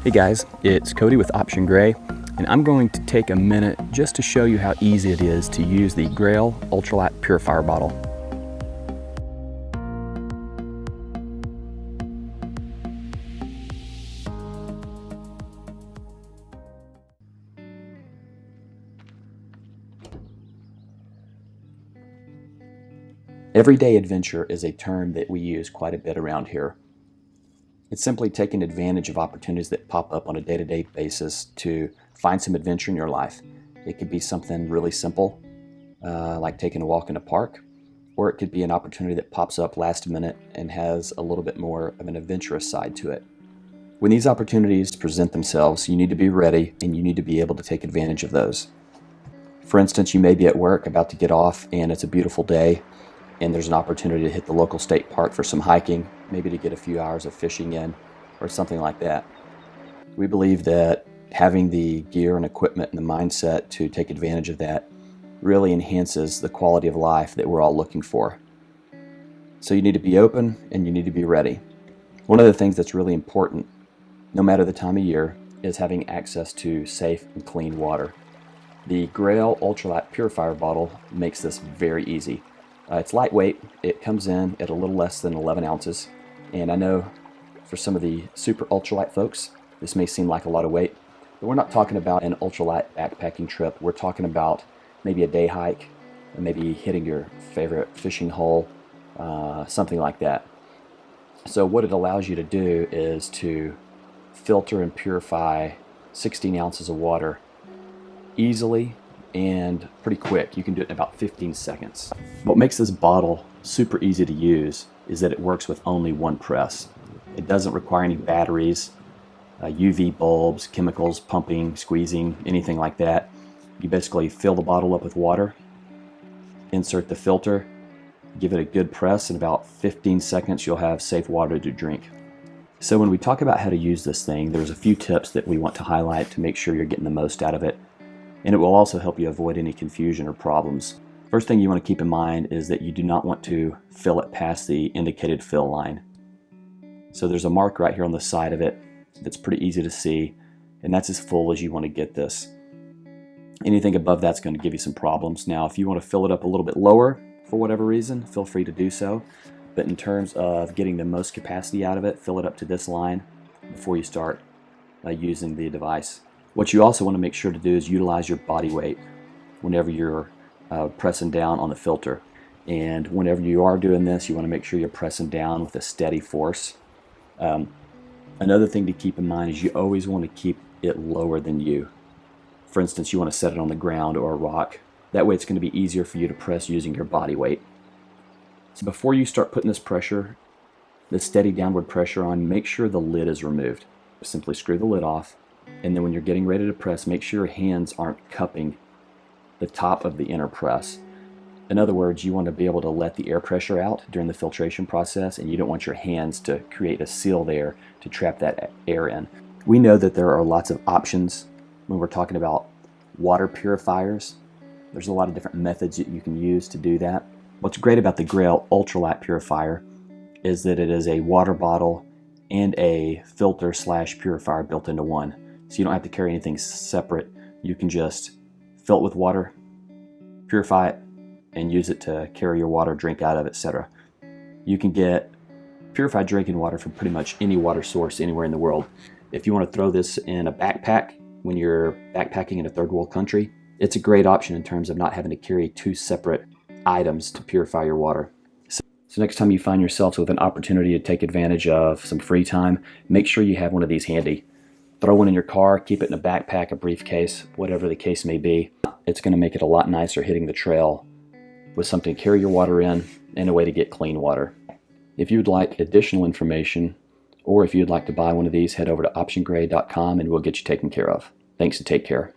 Hey guys, it's Cody with Option Gray, and I'm going to take a minute just to show you how easy it is to use the GRAYL Ultralight Purifier Bottle. Everyday adventure is a term that we use quite a bit around here. It's simply taking advantage of opportunities that pop up on a day-to-day basis to find some adventure in your life. It could be something really simple, like taking a walk in a park, or it could be an opportunity that pops up last minute and has a little bit more of an adventurous side to it. When these opportunities present themselves, you need to be ready and you need to be able to take advantage of those. For instance, you may be at work about to get off and it's a beautiful day and there's an opportunity to hit the local state park for some hiking, maybe to get a few hours of fishing in, or something like that. We believe that having the gear and equipment and the mindset to take advantage of that really enhances the quality of life that we're all looking for. So you need to be open and you need to be ready. One of the things that's really important, no matter the time of year, is having access to safe and clean water. The GRAYL Ultralight Purifier Bottle makes this very easy. It's lightweight, it comes in at a little less than 11 ounces, and I know for some of the super ultralight folks, this may seem like a lot of weight, but we're not talking about an ultralight backpacking trip. We're talking about maybe a day hike, and maybe hitting your favorite fishing hole, something like that. So what it allows you to do is to filter and purify 16 ounces of water easily and pretty quick. You can do it in about 15 seconds. What makes this bottle super easy to use is that it works with only one press. It doesn't require any batteries, UV bulbs, chemicals, pumping, squeezing, anything like that. You basically fill the bottle up with water, insert the filter, give it a good press. In about 15 seconds you'll have safe water to drink. So when we talk about how to use this thing, there's a few tips that we want to highlight to make sure you're getting the most out of it. And it will also help you avoid any confusion or problems. First thing you want to keep in mind is that you do not want to fill it past the indicated fill line. So there's a mark right here on the side of it that's pretty easy to see, and that's as full as you want to get this. Anything above that's going to give you some problems. Now if you want to fill it up a little bit lower for whatever reason, feel free to do so. But in terms of getting the most capacity out of it, fill it up to this line before you start using the device. What you also want to make sure to do is utilize your body weight whenever you're pressing down on the filter. And whenever you are doing this, you want to make sure you're pressing down with a steady force. Another thing to keep in mind is you always want to keep it lower than you. For instance, you want to set it on the ground or a rock. That way it's going to be easier for you to press using your body weight. So before you start putting this steady downward pressure on, make sure the lid is removed. Simply screw the lid off. And then when you're getting ready to press, make sure your hands aren't cupping the top of the inner press. In other words, you want to be able to let the air pressure out during the filtration process, and you don't want your hands to create a seal there to trap that air in. We know that there are lots of options when we're talking about water purifiers. There's a lot of different methods that you can use to do that. What's great about the GRAYL Ultralight Purifier is that it is a water bottle and a filter / purifier built into one. So you don't have to carry anything separate. You can just fill it with water, purify it, and use it to carry your water, drink out of, etc. You can get purified drinking water from pretty much any water source anywhere in the world. If you want to throw this in a backpack when you're backpacking in a third world country, it's a great option in terms of not having to carry two separate items to purify your water. So next time you find yourselves with an opportunity to take advantage of some free time, make sure you have one of these handy. Throw one in your car, keep it in a backpack, a briefcase, whatever the case may be. It's going to make it a lot nicer hitting the trail with something to carry your water in and a way to get clean water. If you'd like additional information, or if you'd like to buy one of these, head over to optiongray.com and we'll get you taken care of. Thanks and take care.